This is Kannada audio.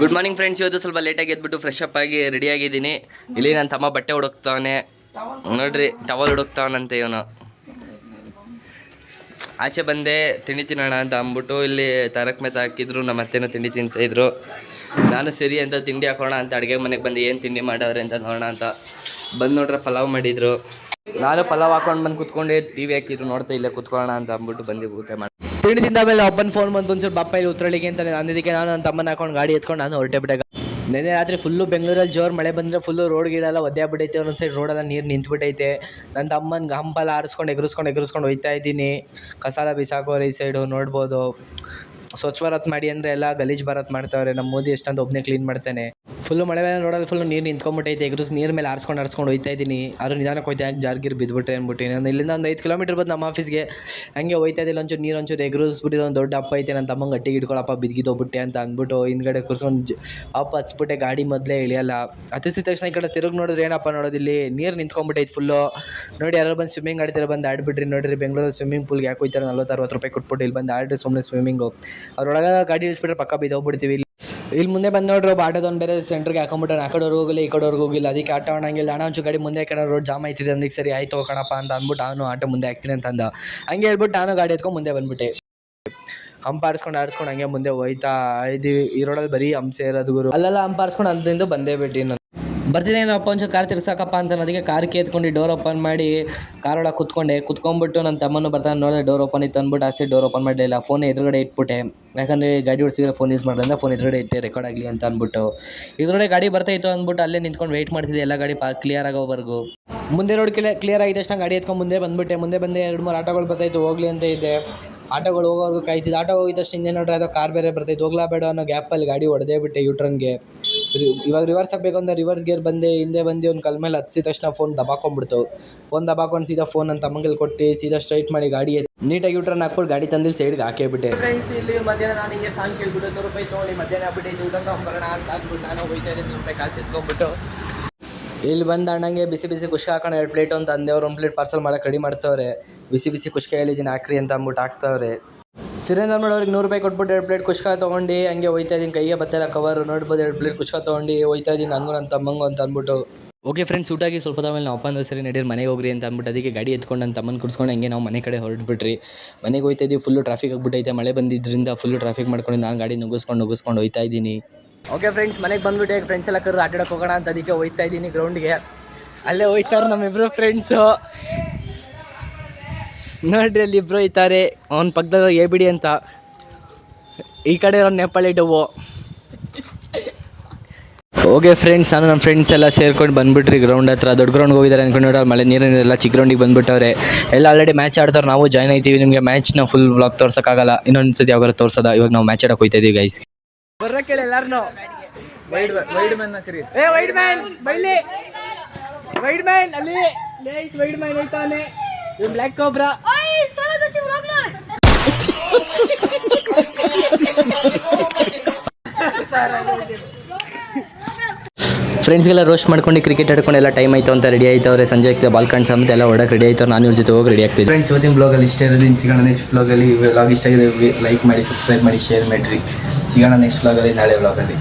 Good morning friends. ಇವತ್ತು ಸ್ವಲ್ಪ ಲೇಟಾಗಿ ಎದ್ಬಿಟ್ಟು ಫ್ರೆಶ್ ಅಪ್ ಆಗಿ ರೆಡಿ ಆಗಿದ್ದೀನಿ. ಇಲ್ಲಿ ನನ್ನ ತಮ್ಮ ಬಟ್ಟೆ ಹುಡುಕ್ತಾವನೆ ನೋಡ್ರಿ, ಟವಲ್ ಹುಡುಕ್ತಾವನಂತೆ ಇವನು. ಆಚೆ ಬಂದೆ ತಿಂಡಿ ತಿನ್ನೋಣ ಅಂತ ಅಂದ್ಬಿಟ್ಟು ಇಲ್ಲಿ ತಾರಕ್ ಮೆಹ್ತಾ ಹಾಕಿದ್ರು. ನಮ್ಮ ಅತ್ತೆನೂ ತಿಂಡಿ ತಿಂತಾಯಿದ್ರು. ನಾನು ಸರಿ ಅಂತ ತಿಂಡಿ ಹಾಕೋಣ ಅಂತ ಅಡುಗೆ ಮನೆಗೆ ಬಂದು ಏನು ತಿಂಡಿ ಮಾಡವ್ರೆ ಅಂತ ನೋಡೋಣ ಅಂತ ಬಂದು ನೋಡ್ರೆ ಪಲಾವ್ ಮಾಡಿದ್ರು. ನಾನು ಪಲಾವ್ ಹಾಕೊಂಡು ಬಂದು ಕುತ್ಕೊಂಡೆ, ಟಿ ವಿ ಹಾಕಿದ್ರು, ನೋಡ್ತಾ ಇಲ್ಲೇ ಕುತ್ಕೊಳ್ಳೋಣ ಅಂತ ಅಂದ್ಬಿಟ್ಟು ಬಂದು ಊಟ ಮಾಡಿ ತಿಂಡಿ ತಿಂದ ಮೇಲೆ ಒಬ್ಬನ ಫೋನ್ ಬಂತು ಒಂಚೂರು ಬಾಪ ಇಲ್ಲಿ ಉತ್ತರಳಿಗೆ ಅಂತ. ಅಂದಿದ್ದಕ್ಕೆ ನಾನು ನನ್ನ ತಮ್ಮನ ಹಾಕೊಂಡು ಗಾಡಿ ಎತ್ಕೊಂಡು ನಾನು ಹೊರಟೆ ಬಿಟ್ಟೆ. ನೆನ್ನೆ ರಾತ್ರಿ ಫುಲ್ಲು ಬೆಂಗಳೂರಲ್ಲಿ ಜೋರು ಮಳೆ ಬಂದರೆ ಫುಲ್ಲು ರೋಡ್ ಗಿಡೆಲ್ಲ ಒದ್ದೆ ಆಗ್ಬಿಟ್ಟೈತೆ. ಒಂದೊಂದು ಸೈಡ್ ರೋಡೆಲ್ಲ ನೀರು ನಿಂತ್ಬಿಟ್ಟೈತೆ. ನನ್ನ ತಮ್ಮನಿಗೆ ಹಂಪೆಲ್ಲ ಆರಿಸ್ಕೊಂಡು ಎಗರಿಸ್ಕೊಂಡು ಹೋಗ್ತಾ ಇದ್ದೀನಿ. ಕಸಾಲ ಬಿಸಾಕೋರು ಈ ಸೈಡು ನೋಡ್ಬೋದು. ಸ್ವಚ್ಛ ಭಾರತ್ ಮಾಡಿ ಅಂದರೆ ಎಲ್ಲ ಗಲೀಜು ಭಾರತ್ ಮಾಡ್ತಾವ್ರೆ. ನಮ್ಮ ಮೋದಿ ಎಷ್ಟಂತ ಒಬ್ಬನೇ ಕ್ಲೀನ್ ಮಾಡ್ತಾನೆ. ಫುಲ್ಲು ಮಳೆ ಮೇಲೆ ರೋಡಲ್ಲಿ ಫುಲ್ಲು ನೀರು ನಿಂತ್ಕೊಂಡ್ಬಿಟ್ಟೈತೆ. ನೀರು ಮೇಲೆ ಆರಿಸ್ಕೊಂಡು ಹೋಗ್ತಾ ಇದ್ದೀನಿ. ಆದರೂ ನಿಧಾನಕ್ಕೆ ಹೋಯ್ತಾ ಯಾಕೆ ಜಾರ್ಗಿರ್ ಬಿದ್ದುಬಿಟ್ರೆ ಅಂದ್ಬಿಟ್ಟು ನಾನು ಇಲ್ಲಿಂದ ಒಂದು 5 ಕಿಲೋಮೀಟರ್ ಬಂದು ನಮ್ಮ ಆಫೀಸ್ಗೆ ಹಂಗೆ ಹೋಯ್ತಾ ಇದ್ದಿಲ್ಲ. ಒಂಚೂರು ಎಗರಿಸ್ಬಿಟ್ಟಿದ್ದು ಒಂದು ದೊಡ್ಡ ಅಪ್ಪ ಐತೆ. ನನ್ನ ತಮ್ಮಂಗೆ ಗಟ್ಟಿಗೆ ಹಿಡ್ಕೊಳಪ್ಪ ಬಿದ್ದಿದ್ದೋಗ್ಬಿಟ್ಟೆ ಅಂತ ಅಂದ್ಬಿಟ್ಟು ಹಿಂದ್ಗಡೆ ಕೂರ್ಸ್ಕೊಂಡು ಅಪ್ಪ ಹಚ್ಬಿಟ್ಟೆ. ಗಾಡಿ ಮೊದಲೇ ಇಳಿಯಲ್ಲ. ಹತ್ತಿಸಿದ ತಕ್ಷಣ ಈ ಕಡೆ ತಿರುಗಿ ನೋಡಿದ್ರೆ ಏನಪ್ಪ ನೋಡೋದಿಲ್ಲಿ ನೀರು ನಿಂತ್ಕೊಂಡ್ಬಿಟ್ಟೈತೆ ಫುಲ್ಲು. ನೋಡಿ ಯಾರು ಬಂದು ಸ್ವಿಮ್ಮಿಂಗ್ ಆಡ್ತಾರೆ, ಬಂದು ಆಡ್ಬಿಟ್ರಿ. ನೋಡಿರಿ ಬೆಂಗಳೂರಲ್ಲಿ ಸ್ವಿಮ್ಮಿಂಗ್ ಪೂಲ್ಗೆ ಯಾಕೆ ಹೋಯ್ತಾರೆ 40-60 ರೂಪಾಯಿ ಕೊಟ್ಬಿಟ್ಟು ಇಲ್ಲಿ ಬಂದು ಆಡ್ರಿ ಸುಮ್ಮನೆ ಸ್ವಿಮ್ಮಿಂಗು. ಅದ್ರೊಳಗೆ ಗಾಡಿ ಇಳಿಸ್ಬಿಟ್ರೆ ಪಕ್ಕ ಬಿದ್ದೋಗ್ಬಿಡ್ತೀವಿ. ಇಲ್ಲಿ ಮುಂದೆ ಬಂದು ನೋಡ್ರಿ ಒಬ್ಬ ಆಟೋದವ್ನು ಬೇರೆ ಸೆಂಟ್ರಿಗೆ ಹಾಕೊಂಡ್ಬಿಟ್ಟಾನೆ. ಆ ಕಡೆವ್ರಿಗೆ ಹೋಗಲಿ ಈ ಕಡೆವ್ರಿಗೆ ಹೋಗಿಲ್ಲ. ಅದಕ್ಕೆ ಆಟೋ ಹಂಗಿಲ್ಲ. ಹಣ ಒಂಚೂರು ಗಾಡಿ ಮುಂದೆ ಹಾಕೋಣ, ರೋಡ್ ಜಾಮ್ ಆಯ್ತಿದೆ ಅಂದಿಕ್ಕೆ ಸರಿ ಆಯ್ತು ಹೋಗೋಣಪ್ಪ ಅಂತ ಅಂದ್ಬಿಟ್ಟು ನಾನು ಆಟೋ ಮುಂದೆ ಹಾಕ್ತೀನಿ ಅಂತ ಅಂದ. ಹಂಗೆ ಹೇಳ್ಬಿಟ್ಟು ನಾನು ಗಾಡಿ ಎತ್ಕೊಂಡು ಮುಂದೆ ಬಂದ್ಬಿಟ್ಟೆ. ಹಂಪ ಆರಿಸ್ಕೊಂಡು ಹಂಗೆ ಮುಂದೆ ಹೋಯ್ತಾ ಇದ್ದೀವಿ. ಈ ರೋಡಲ್ಲಿ ಬರೀ ಹಂಸೆ ಇರೋದು ಗುರು. ಅಲ್ಲೆಲ್ಲ ಹಂಪ ಆರಿಸ್ಕೊಂಡು ಅಂದಿಂದ ಬಂದೇ ಬಿಟ್ಟು ನಾನು ಬರ್ತಿದ್ದೇನಪ್ಪ ಒಂಚೂರು ಕಾರ್ ತಿರ್ಸಾಕಪ್ಪ ಅಂತ ಅದಕ್ಕೆ ಕಾರ್ಗೆ ಎತ್ಕೊಂಡು ಡೋರ್ ಓಪನ್ ಮಾಡಿ ಕಾರೊಳಗೆ ಕುತ್ಕೊಂಡ್ಬಿಟ್ಟು ನನ್ನ ತಮ್ಮನ್ನು ಬರ್ತಾನೆ. ನೋಡಿದ್ರೆ ಡೋರ್ ಓಪನ್ ಇತ್ತು ಅಂದ್ಬಿಟ್ಟು ಆಸೆ ಡೋರ್ ಓಪನ್ ಮಾಡಲಿಲ್ಲ. ಫೋನ್ ಎದುರುಗಡೆ ಇಟ್ಬಿಟ್ಟೆ. ಯಾಕಂದರೆ ಗಾಡಿ ಓಡಿಸಿದ್ರೆ ಫೋನ್ ಯೂಸ್ ಮಾಡೋದ್ರಿಂದ ಫೋನ್ ಎದುರುಗಡೆ ಇಟ್ಟೆ ರೆಕಾರ್ಡ್ ಆಗಲಿ ಅಂತ ಅಂದ್ಬಿಟ್ಟು. ಎದುರುಗಡೆ ಗಾಡಿ ಬರ್ತಾಯಿತ್ತು ಅಂದ್ಬಿಟ್ಟು ಅಲ್ಲೇ ನಿಂತ್ಕೊಂಡು ವೆಯ್ಟ್ ಮಾಡ್ತಿದ್ದೆ ಎಲ್ಲ ಗಾಡಿ ಕ್ಲಿಯರ್ ಆಗೋವರೆಗೂ. ಮುಂದೆ ರೋಡ್ ಕ್ಲಿಯರ್ ಆಗಿದೆ ಅಷ್ಟೇ ಗಾಡಿ ಎತ್ಕೊಂಡು ಮುಂದೆ ಬಂದುಬಿಟ್ಟೆ. ಮುಂದೆ ಬಂದೆ 2-3 ಆಟೋಗಳು ಬರ್ತಾಯಿತ್ತು, ಹೋಗಲಿ ಅಂತ ಇದ್ದೆ. ಆಟೋಗಳು ಹೋಗೋವರೆಗೂ ಕಾಯ್ತಿದ್ದು. ಆಟೋ ಹೋಗಿದ್ದಷ್ಟು ಹಿಂದೆ ನೋಡ್ರೆ ಅದು ಕಾರ್ ಬೇರೆ ಬರ್ತೈತೆ. ಹೋಗ್ಲಾ ಬೇಡ ಅನ್ನೋ ಗ್ಯಾಪಲ್ಲಿ ಗಾಡಿ ಹೊಡೆದೇ ಬಿಟ್ಟೆ ಯೂಟ್ರನ್ಗೆ. ಇವಾಗ ರಿವರ್ಸ್ ಆಗಬೇಕು ಅಂದರೆ ರಿವರ್ಸ್ ಗೇರ್ ಬಂದೆ. ಹಿಂದೆ ಬಂದು ಒಂದು ಕಲ್ ಮೇಲೆ ಹತ್ತಿದ ತಕ್ಷಣ ಫೋನ್ ದಬಾಕೊಂಡ್ಬಿಡ್ತು. ಫೋನ್ ದಬಾಕೊಂಡು ಸೀದಾ ಫೋನ್ ನನ್ನ ತಮ್ಮಂಗೆ ಕೊಟ್ಟು ಸೀದಾ ಸ್ಟ್ರೈಟ್ ಮಾಡಿ ಗಾಡಿ ನೀಟಾಗಿ ಯೂಟ್ರನ್ ಹಾಕ್ಬಿಟ್ಟು ಗಾಡಿ ತಂದಿಲ್ಲಿ ಸೈಡ್ಗೆ ಹಾಕೇಬಿಟ್ಟೆ. ಫ್ರೆಂಡ್ಸ್ ಇಲ್ಲಿ ಮಧ್ಯಾಹ್ನ ನಾನು ಹಿಂಗೆ ಸಾಂಗ್ ಕೇಳ್ಬಿಟ್ಟು 100 ರೂಪಾಯಿ ತೊಗೊಂಡು ಮಧ್ಯಾಹ್ನ ಆಗ್ಬಿಟ್ಟು ಊಟ ತೊಗೊಂಬರೋಣ ಅಂತ ಅಂದ್ಬಿಟ್ಟು ನಾನು ಹೋಗ್ತಾ ಇದ್ದೆ. 100 ರೂಪಾಯಿ ಕಾಸು ಎತ್ಕೊಂಡ್ಬಿಟ್ಟು ಇಲ್ಲಿ ಬಂದು ಅಣ್ಣಂಗೆ ಬಿಸಿ ಕುಷ್ಕ ಹಾಕೋಣ 2 ಪ್ಲೇಟು ಅಂತ ಅಂದೆ. ಅವ್ರು 1 ಪ್ಲೇಟ್ ಪಾರ್ಸಲ್ ಮಾಡೋಕೆ ರೆಡಿ ಮಾಡ್ತವ್ರೆ. ಬಿಸಿ ಕುಷ್ಕ ಹೇಳಿದ್ದೀನಿ ಹಾಕ್ರಿ ಅಂತ ಅಂದ್ಬಿಟ್ಟು ಹಾಕ್ತವ್ರೆ. ಸಿರೇಂದ್ರ ಮಾಡೋರಿಗೆ 100 ರೂಪಾಯಿ ಕೊಟ್ಬಿಟ್ಟು 2 ಪ್ಲೇಟ್ ಕುಷ್ಕ ತೊಗೊಂಡು ಹಂಗೆ ಹೋಯ್ತಾ ಇದ್ದೀನಿ. ಕೈಗೆ ಬತ್ತೆಲ್ಲ ಕವರ್ ನೋಡ್ಬೋದು. 2 ಪ್ಲೇಟ್ ಕುಷ್ಕ ತೊಗೊಂಡು ಹೋಯ್ತಾ ಇದ್ದೀನಿ ನನಗೂ ನನ್ನ ತಮ್ಮಂಗೂ ಅಂತ ಅಂದ್ಬಿಟ್ಟು. ಓಕೆ ಫ್ರೆಂಡ್ಸ್, ಊಟಾಗಿ ಸ್ವಲ್ಪ ಆಮೇಲೆ ನಾವು ಅಪ್ಪ ಅಂದ್ರೆ ಸರಿ ನಡೀರಿ ಮನೆಗೆ ಹೋಗ್ರಿ ಅಂತ ಅಂದ್ಬಿಟ್ಟು ಅದಕ್ಕೆ ಗಾಡಿ ಎತ್ಕೊಂಡು ನನ್ನ ತಮ್ಮನ ಕುಡ್ಸ್ಕೊಂಡು ಹಂಗೆ ನಾವು ಮನೆ ಕಡೆ ಹೊರಟ್ಬಿಟ್ರಿ. ಮನೆಗೆ ಹೋಯ್ತಾ ಇದ್ದೀವಿ. ಫುಲ್ಲು ಟ್ರಾಫಿಕ್ ಆಗಿಬಿಟ್ಟೈತೆ. ಮಳೆ ಬಂದಿದ್ದರಿಂದ ಫುಲ್ಲು ಟ್ರಾಫಿಕ್ ಮಾಡ್ಕೊಂಡು ನಾನು ಗಾಡಿ ನುಗ್ಗಿಸ್ಕೊಂಡು ಹೋಯ್ತಾ ಇದ್ದೀನಿ. ಓಕೆ ಫ್ರೆಂಡ್ಸ್, ಮನೆಗೆ ಬಂದುಬಿಟ್ಟು ಫ್ರೆಂಡ್ಸ್ ಎಲ್ಲ ಕರೆದು ಆಟಾಡೋಕೆ ಹೋಗೋಣ ಅಂತ ಅದಕ್ಕೆ ಹೋಯ್ತಾ ಇದ್ದೀನಿ ಗ್ರೌಂಡ್ಗೆ. ಅಲ್ಲೇ ಹೋಯ್ತಾರೆ ನಮ್ಮಿಬ್ಬರು ಫ್ರೆಂಡ್ಸು. ನೋಡ್ರಿ ಅಲ್ಲಿ ಇಬ್ಬರು ಇದ್ದಾರೆ. ಅವನ ಪಕ್ಕದಲ್ಲಿ ಎಬಿಡಿ ಅಂತ, ಈ ಕಡೆ ಇರೋ ನೇಪಾಳಿ ಡವ್ವು. ಓಕೆ ಫ್ರೆಂಡ್ಸ್, ನಾನು ನಮ್ಮ ಫ್ರೆಂಡ್ಸ್ ಎಲ್ಲ ಸೇರ್ಕೊಂಡು ಬಂದುಬಿಟ್ರಿ ಗ್ರೌಂಡ್ ಹತ್ರ. ದೊಡ್ಡ ಗ್ರೌಂಡ್ಗೆ ಹೋಗಿದ್ದಾರೆ ಅಂದ್ಕೊಂಡು ಮಳೆ ನೀರಿನೆಲ್ಲ ಚಿಕ್ಕ ಗ್ರೌಂಡಿಗೆ ಬಂದುಬಿಟ್ಟವ್ರೆ. ಎಲ್ಲ ಆಲ್ರೆಡಿ ಮ್ಯಾಚ್ ಆಡ್ತಾರೆ. ನಾವು ಜಾಯ್ನ್ ಆಯ್ತೀವಿ. ನಿಮಗೆ ಮ್ಯಾಚ್ನ ಫುಲ್ ವ್ಲಾಗ್ ತೋರ್ಸೋಕ್ಕಾಗಲ್ಲ, ಇನ್ನೊಂದು ಸತಿ ಯಾವಾಗ ತೋರ್ಸೋದ. ಇವಾಗ ನಾವು ಮ್ಯಾಚ್ ಆಡೋಕೆ ಹೋಗ್ತಾ ಇದೀವಿ ಗೈಸ್. ಬರೋಕೆ ಎಲ್ಲಾರನು ವೈಡ್ ಮ್ಯಾನ್ ಹಾಕ್ರಿ. ವೈಡ್ ಮ್ಯಾನ್ ಬೈಲಿ, ವೈಡ್ ಮ್ಯಾನ್ ಅಲ್ಲಿ ವೈಡ್ ಮ್ಯಾನ್ ಐತಾನೆ. ಬ್ಲ್ಯಾಕ್ ಕೋಬ್ರಾ ಫ್ರೆಂಡ್ಸ್ಗೆಲ್ಲ ರೋಸ್ಟ್ ಮಾಡ್ಕೊಂಡು ಕ್ರಿಕೆಟ್ ಆಡ್ಕೊಂಡು ಎಲ್ಲ ಟೈಮ್ ಆಯಿತು ಅಂತ ರೆಡಿ ಆಯ್ತವ್ರೆ. ಸಂಜೆ ಆಗ್ತದೆ ಬಾಲ್ ಕಾಣಿಸ್ ಅಂತ ಎಲ್ಲ ಹೊಡಕ್ಕೆ ರೆಡಿ ಆಯ್ತವ್ರು. ನಾನು ಇವ್ರ ಜೊತೆ ಹೋಗಿ ರೆಡಿ ಆಗ್ತಿದ್ದೆ. ಫ್ರೆಂಡ್ಸ್, ಇವತ್ತಿನ ಬ್ಲಾಗಲ್ಲಿ ಇಷ್ಟ ಇರೋದು. ಸಿಗೋಣ ನೆಕ್ಸ್ಟ್ ಬ್ಲಾಗಲ್ಲಿ. ವ್ಲಾಗ್ ಇಷ್ಟ ಆಗಿದೆ ಲೈಕ್ ಮಾಡಿ, ಸಬ್ಸ್ಕ್ರೈಬ್ ಮಾಡಿ, ಶೇರ್ ಮಾಡಿರಿ. ಸಿಗೋಣ ನೆಕ್ಸ್ಟ್ ಬ್ಲಾಗಲ್ಲಿ, ನಾಳೆ ಬ್ಲಾಗಲ್ಲಿ.